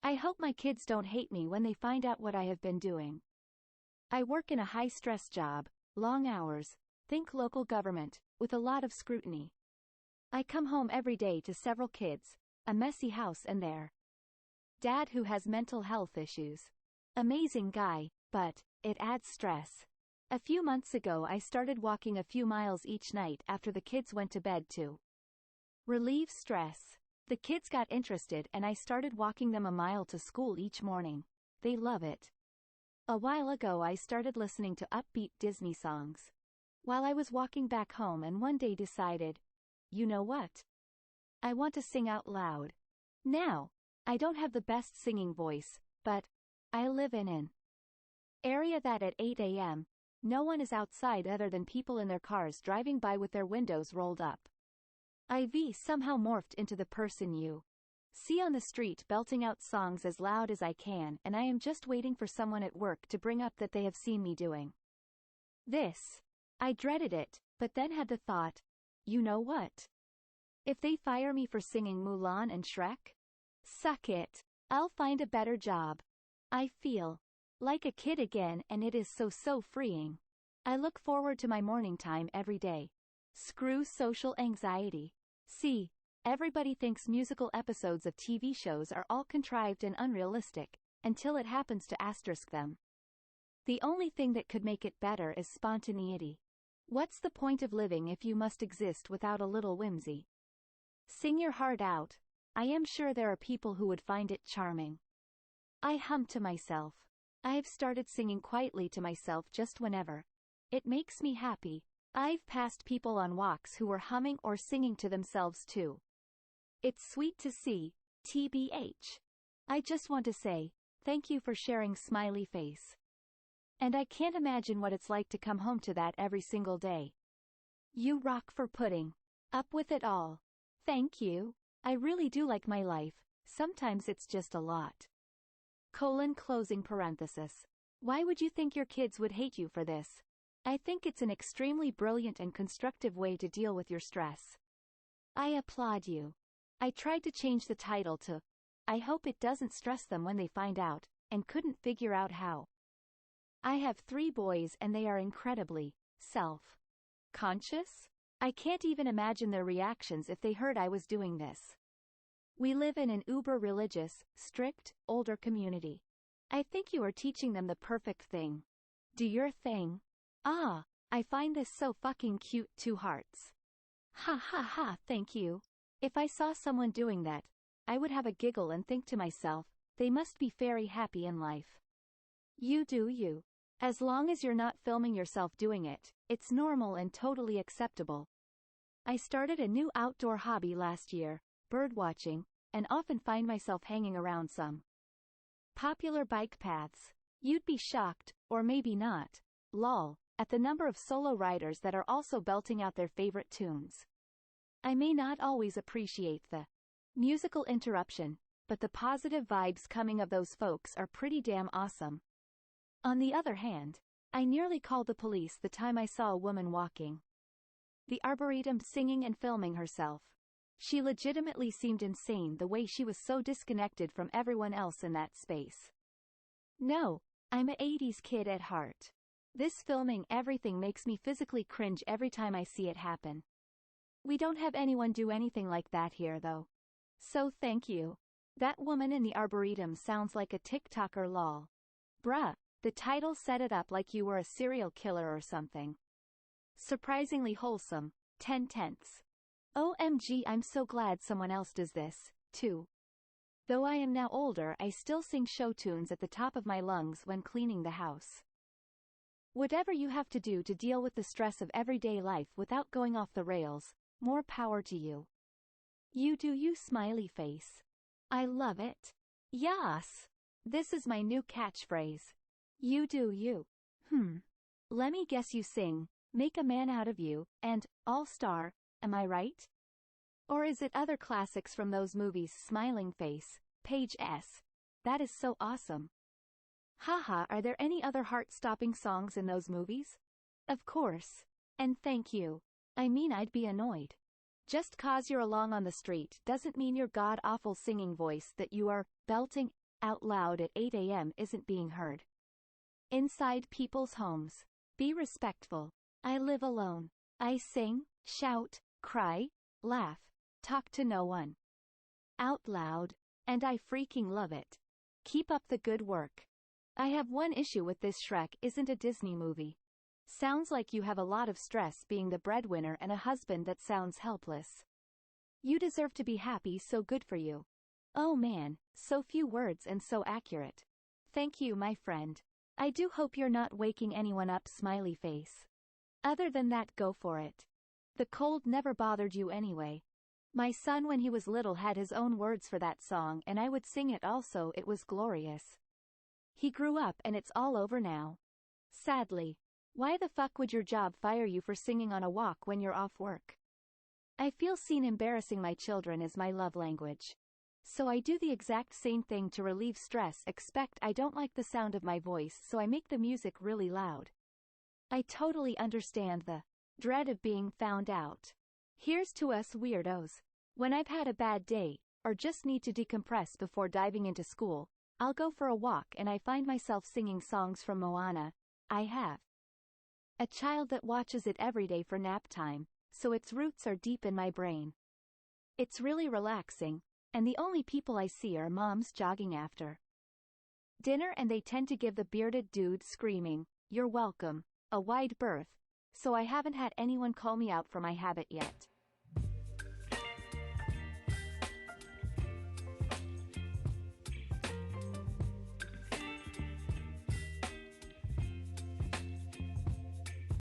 I hope my kids don't hate me when they find out what I have been doing. I work in a high-stress job, long hours, think local government, with a lot of scrutiny. I come home every day to several kids, a messy house and their dad who has mental health issues. Amazing guy, but it adds stress. A few months ago I started walking a few miles each night after the kids went to bed to relieve stress. The kids got interested and I started walking them a mile to school each morning. They love it. A while ago I started listening to upbeat Disney songs while I was walking back home and one day decided, you know what? I want to sing out loud. Now, I don't have the best singing voice, but I live in an area that at 8 a.m., no one is outside other than people in their cars driving by with their windows rolled up. IV somehow morphed into the person you see on the street belting out songs as loud as I can, and I am just waiting for someone at work to bring up that they have seen me doing this. I dreaded it, but then had the thought, you know what? If they fire me for singing Mulan and Shrek? Suck it. I'll find a better job. I feel like a kid again and it is so freeing. I look forward to my morning time every day. Screw social anxiety. See, everybody thinks musical episodes of TV shows are all contrived and unrealistic, until it happens to asterisk them. The only thing that could make it better is spontaneity. What's the point of living if you must exist without a little whimsy? Sing your heart out. I am sure there are people who would find it charming. I hum to myself. I have started singing quietly to myself just whenever. It makes me happy. I've passed people on walks who were humming or singing to themselves too. It's sweet to see, TBH. I just want to say, thank you for sharing smiley face. And I can't imagine what it's like to come home to that every single day. You rock for pudding. Up with it all. Thank you. I really do like my life, sometimes it's just a lot. Closing parenthesis. Why would you think your kids would hate you for this? I think it's an extremely brilliant and constructive way to deal with your stress. I applaud you. I tried to change the title to, I hope it doesn't stress them when they find out, and couldn't figure out how. I have 3 boys and they are incredibly self-conscious. I can't even imagine their reactions if they heard I was doing this. We live in an uber-religious, strict, older community. I think you are teaching them the perfect thing. Do your thing. Ah, I find this so fucking cute. 2 hearts. Ha ha ha, thank you. If I saw someone doing that, I would have a giggle and think to myself, they must be very happy in life. You do you. As long as you're not filming yourself doing it, it's normal and totally acceptable. I started a new outdoor hobby last year, birdwatching, and often find myself hanging around some popular bike paths. You'd be shocked, or maybe not, lol, at the number of solo riders that are also belting out their favorite tunes. I may not always appreciate the musical interruption, but the positive vibes coming of those folks are pretty damn awesome. On the other hand, I nearly called the police the time I saw a woman walking the arboretum singing and filming herself. She legitimately seemed insane the way she was so disconnected from everyone else in that space. No, I'm a 80s kid at heart. This filming everything makes me physically cringe every time I see it happen. We don't have anyone do anything like that here though. So thank you. That woman in the arboretum sounds like a TikToker lol. Bruh, the title set it up like you were a serial killer or something. Surprisingly wholesome, 10/10. OMG, I'm so glad someone else does this, too. Though I am now older, I still sing show tunes at the top of my lungs when cleaning the house. Whatever you have to do to deal with the stress of everyday life without going off the rails, more power to you. You do you, smiley face. I love it. Yas. This is my new catchphrase. You do you. Let me guess, you sing, Make a Man Out of You, and All-Star, am I right? Or is it other classics from those movies? Smiling face, Page S. That is so awesome. Haha, are there any other heart-stopping songs in those movies? Of course. And thank you. I mean, I'd be annoyed. Just 'cause you're along on the street doesn't mean your god-awful singing voice that you are belting out loud at 8 a.m. isn't being heard. Inside people's homes. Be respectful. I live alone. I sing, shout, cry, laugh, talk to no one. Out loud, and I freaking love it. Keep up the good work. I have one issue with this. Shrek isn't a Disney movie. Sounds like you have a lot of stress being the breadwinner and a husband that sounds helpless. You deserve to be happy, so good for you. Oh man, so few words and so accurate. Thank you, my friend. I do hope you're not waking anyone up, smiley face. Other than that, go for it. The cold never bothered you anyway. My son when he was little had his own words for that song and I would sing it also. It was glorious. He grew up and it's all over now. Sadly. Why the fuck would your job fire you for singing on a walk when you're off work? I feel seen. Embarrassing my children is my love language. So I do the exact same thing to relieve stress, except I don't like the sound of my voice, so I make the music really loud. I totally understand the dread of being found out. Here's to us weirdos. When I've had a bad day, or just need to decompress before diving into school, I'll go for a walk and I find myself singing songs from Moana. I have a child that watches it every day for nap time, so its roots are deep in my brain. It's really relaxing, and the only people I see are moms jogging after dinner, and they tend to give the bearded dude screaming, "You're welcome," a wide berth, so I haven't had anyone call me out for my habit yet.